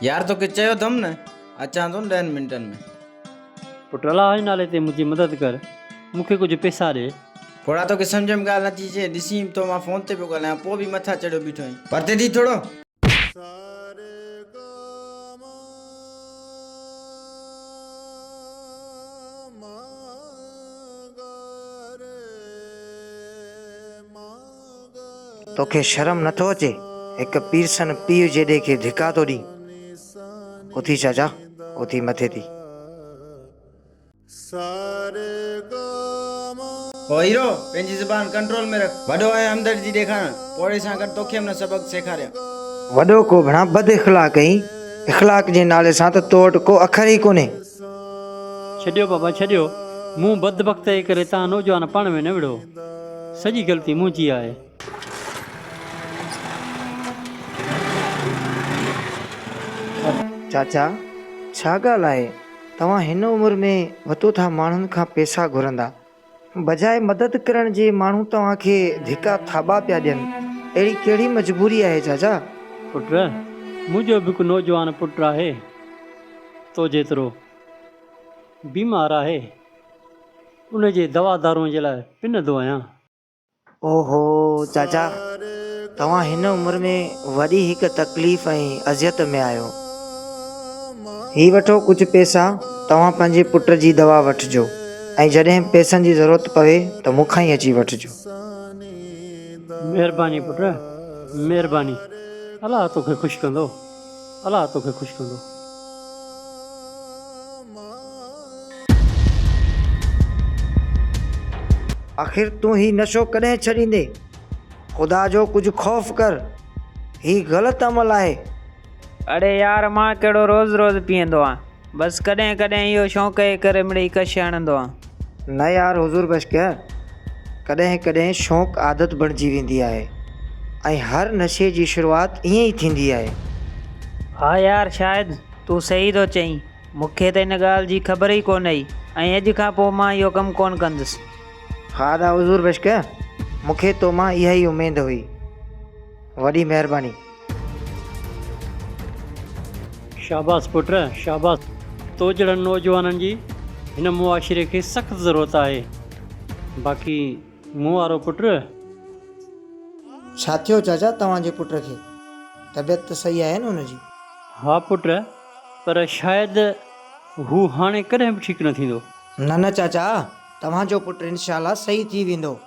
यार तो कि चयो थम न अचां थो 10 मिंटनि में। पुट अलाह जे नाले ते मुंहिंजी मदद कर, मूंखे कुझु पैसा ॾे। थोड़ा तो कि सम्झ में ॻाल्हि नथी अचे, ॾिसी तो मां फोन ते पियो ॻाल्हायां, पोइ बि मथां चढ़ियो बीठो आहीं। परते थी थोरो। तोखे शर्म नथो अचे? हिकु पीरसन पीउ जेॾे खे धिका थो ॾी। उथी चाचा, उथी मथे थी। ओ हीरो, पंहिंजी ज़ुबान कंट्रोल में रख। वॾो ऐं हमदर्दी ॾेखारण, पोड़े सां गॾु तोखे न सबक़ सेखारिया। वॾो को भणा बद इख़लाक आहीं। इख़लाक जे नाले सां त तो वटि को अखर ई कोन्हे। छॾियो बाबा छॾियो, मूं बदबख़्त जे करे तव्हां नौजवान पाण में न विढ़ो। सॼी ग़लती मुंहिंजी आहे। चाचा, छा ॻाल्हि आहे? तव्हां हिन उमिरि में वतो था माण्हुनि खां पैसा घुरंदा, बजाए मदद करण जे माण्हू तव्हांखे धिका थाबा पिया ॾियनि। अहिड़ी कहिड़ी मजबूरी आहे चाचा? पुट, मुंहिंजो बि हिकु नौजवान पुटु आहे, तो जेतिरो बीमार आहे। उन जे दवा दारूं जे लाइ पिनंदो आहियां। ओहो चाचा, तव्हां हिन उमिरि में वॾी हिकु तकलीफ़ ऐं अज़ियत में आहियो। ही वठो कुझु पैसा, तव्हां पंहिंजे पुट जी दवा वठिजो ऐं जॾहिं पैसनि जी ज़रूरत पवे त मूंखां ई अची वठिजो। महिरबानी पुट, महिरबानी। अलाह तोखे ख़ुशि कंदो, अलाह तोखे ख़ुशि कंदो। आख़िर तूं ही नशो कॾहिं छॾींदे? ख़ुदा जो कुझु ख़ौफ़ कर, ही ग़लति अमल आहे। अड़े यार, मां कहिड़ो रोज़ रोज़ पीअंदो आहियां, बसि कॾहिं कॾहिं इहो शौक़ु जे करे मिड़ई कश हणंदो आहियां। न यार हुज़ूर बशकिया, कॾहिं कॾहिं शौक़ु आदत बणिजी वेंदी आहे ऐं हर नशे जी शुरूआति ईअं ई थींदी आहे। हा यार, शायदि तूं सही थो चईं। मूंखे त हिन ॻाल्हि जी ख़बर ई कोन हुई ऐं अॼु खां पोइ मां इहो कमु कोन कंदुसि। हा दा हुज़ूर बशकिया, मूंखे तो मां इहा ई उमेदु हुई। वॾी महिरबानी। शाबाश पुट, शाबाश। तो जहिड़नि नौजवाननि जी हिन मुआशिरे खे सख़्तु ज़रूरत आहे। बाक़ी मूं वारो पुटु। छा थियो चाचा तव्हांजे पुट खे? तबियत त सही आहे न हुनजी? हा पुट, पर शायदि हू हाणे कॾहिं बि ठीकु न थींदो। न न चाचा, तव्हांजो पुटु इंशाअल्लाह सही थी वेंदो।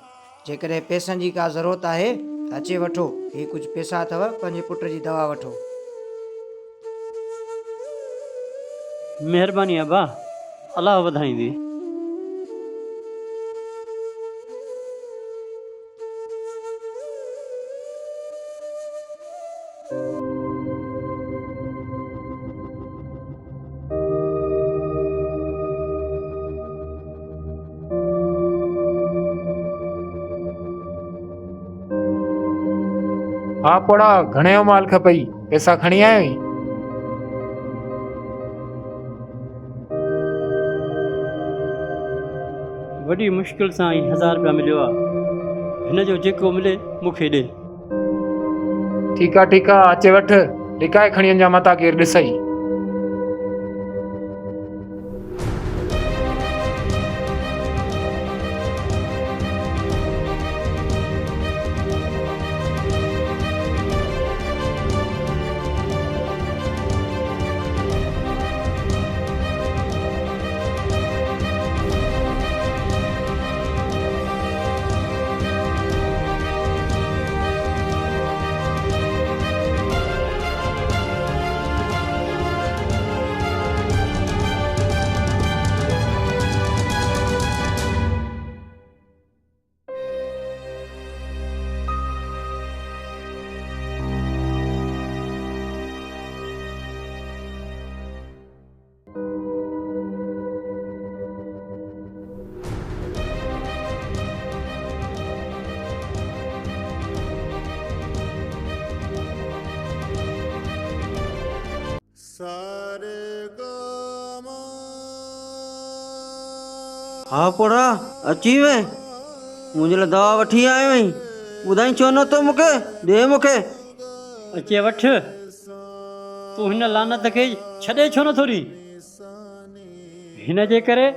जेकॾहिं पैसनि जी का ज़रूरत आहे त अचे वठो। ही कुझु पैसा अथव, पंहिंजे पुट जी दवा वठो। महिरबानी अबा, अलाह वधाईंदी। हा पोड़ा, घणे जो माल खपई? पैसा खणी आयो आहीं? वॾी मुश्किल सां 1000 रुपया मिलियो आहे। हिन जो जेको मिले मूंखे ॾे। ठीकु आहे ठीकु आहे, अचे वठि। लिकाए खणी वञा मता केरु ॾिसई। हा पोड़ा, अची वे। मुंहिंजे लाइ दवा वठी आयो आहीं? ॿुधाई छो नथो मूंखे? ॾे मूंखे। अचे वठ। तूं हिन लानत खे छॾे छो नथो ॾीं? हिन जे करे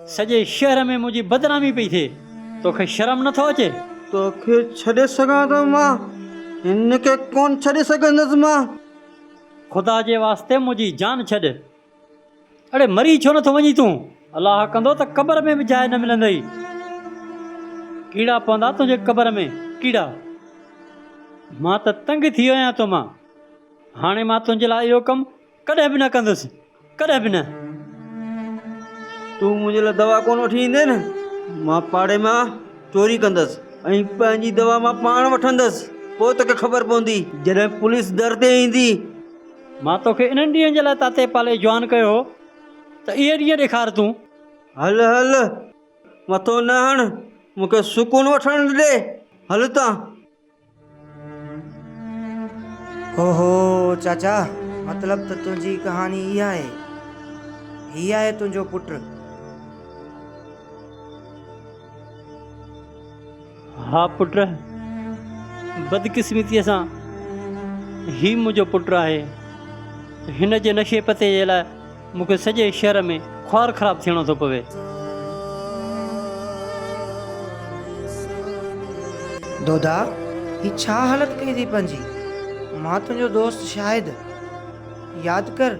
सॼे शहर में मुंहिंजी बदनामी पई थिए। तोखे शर्म नथो अचे? तोखे छॾे सघां थो मां, हिन खे कोन छॾे सघंदुसि मां। ख़ुदा जे वास्ते मुंहिंजी जान छॾ। अड़े मरी छो नथो वञी तूं? अलाह कंदो त क़बर में बि जाइ न मिलंदई। कीड़ा पवंदा तुंहिंजे क़बर में, कीड़ा। मां त तंग थी वियो आहियां तो मां। हाणे मां तुंहिंजे लाइ इहो कमु कॾहिं बि न कंदुसि, कॾहिं बि न। तूं मुंहिंजे लाइ दवा कोन वठी ईंदे न, मां पाड़े मां चोरी कंदसि ऐं पंहिंजी दवा मां पाण वठंदसि। पोइ तोखे ख़बर पवंदी जॾहिं पुलिस दर ते ईंदी। मां तोखे इन्हनि ॾींहंनि जे लाइ ताते पाले जवान कयो हो, त इहे ॾींहं ॾेखार तूं। हल हल, मथो न हण, मूंखे सुकून वठण ॾे। हल तां। ओहो चाचा, मतिलब त तुंहिंजी कहानी इहा आहे। हीअ आहे तुंहिंजो पुटु। हा पुट, बदकिस्मतीअ सां ही मुंहिंजो पुटु आहे। हिन जे नशे पते जे लाइ मूंखे सॼे शहर में ख्वार ख़राबु थियणो थो पवे। दोदा, ही छा हालत कई थी पंहिंजी? मां तुंहिंजो दोस्त शाहिद। यादि कर,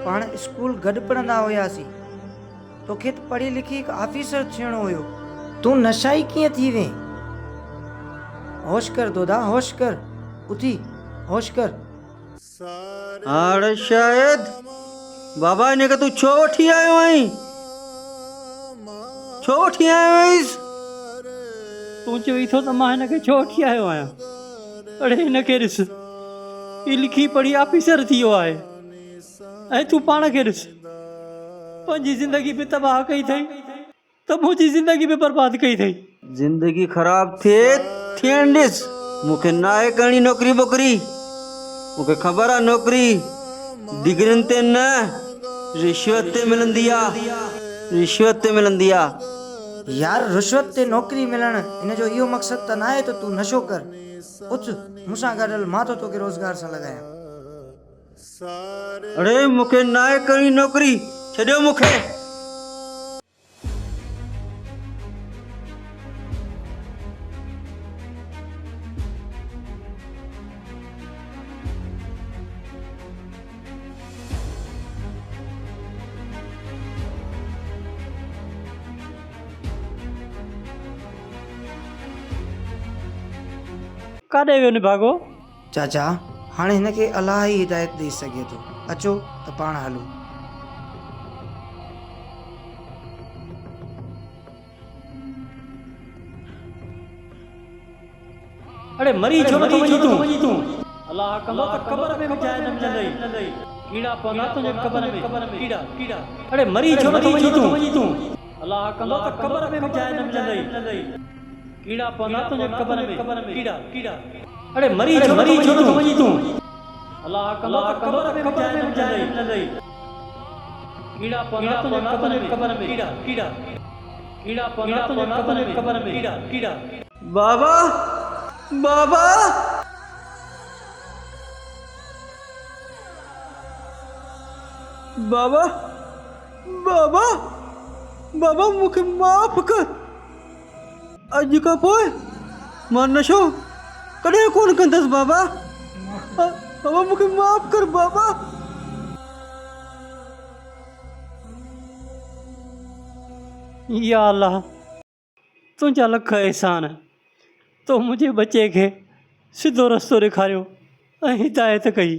पाण स्कूल गॾु पढ़ंदा हुयासीं। तोखे त पढ़ी लिखी हिकु ऑफिसर थियणो हुयो, तूं नशाई कीअं थी वें? होश कर दोदा, होश कर। उथी होश कर। हाणे शायद बाबा हिन खे तूं छो वठी आयो आहीं? छो वठी आयो आहींसि? तूं चई थो त मां हिन खे छो वठी आयो आहियां? अड़े हिन खे ॾिस, ही लिखी पढ़ी ऑफिसर थी वियो आहे, ऐं तूं पाण खे ॾिस, पंहिंजी ज़िंदगी बि तबाह कई अथई, त मुंहिंजी ज़िंदगी बि बर्बाद कई अथई। जिंदगी ख़राब थियण ॾिस। मूंखे न आहे करणी नौकिरी वोकिरी। मूंखे ख़बर आहे नौकिरी डिग्रियुनि ते न, रिश्वत ते मिलंदी आहे। रिश्वत ते मिलंदी आहे। यार, रिश्वत ते नौकरी मिलण इन जो इहो मक़सदु त न आहे त तूं नशो कर। उथ मूंसां गॾु हल, मां तो तोखे रोज़गार सां लॻायां। अड़े मूंखे न आहे करणी नौकिरी, छॾियो मूंखे। काॾे वियो निभागो? चाचा, हाणे हिन खे अलाह ई हिदायत ॾेई सघे थो। अचो त पाण हलूं। अड़े मरी छो नथो वञी तूं? अलाह कंदो त क़बर में बि जाइ न मिलंदई। कीड़ा पवंदा तुंहिंजे क़बर में, कीड़ा। अड़े मरी छो नथो वञी तूं? अलाह कंदो त क़बर में बि जाइ न मिलंदई। कीड़ा पवंदा तुंहिंजे क़बर में, कीड़ा। अड़े मरी छो नथो वञी तूं? अलाह कंदो त क़बर में बि जाइ न मिलंदई। कीड़ा पवंदा तुंहिंजे क़बर में, कीड़ा पवंदा तुंहिंजे क़बर में, कीड़ा। बाबा, बाबा, बाबा, बाबा, बाबा मूंखे माफ़ कर। अॼु खां पोइ मां नशो कॾहिं कोन कंदसि बाबा। बाबा मूंखे माफ़ कर बाबा। या अल्लाह, तुंहिंजा लख एहसान। तो मुंहिंजे बचे खे सिधो रस्तो ॾेखारियो ऐं हिदायत कई।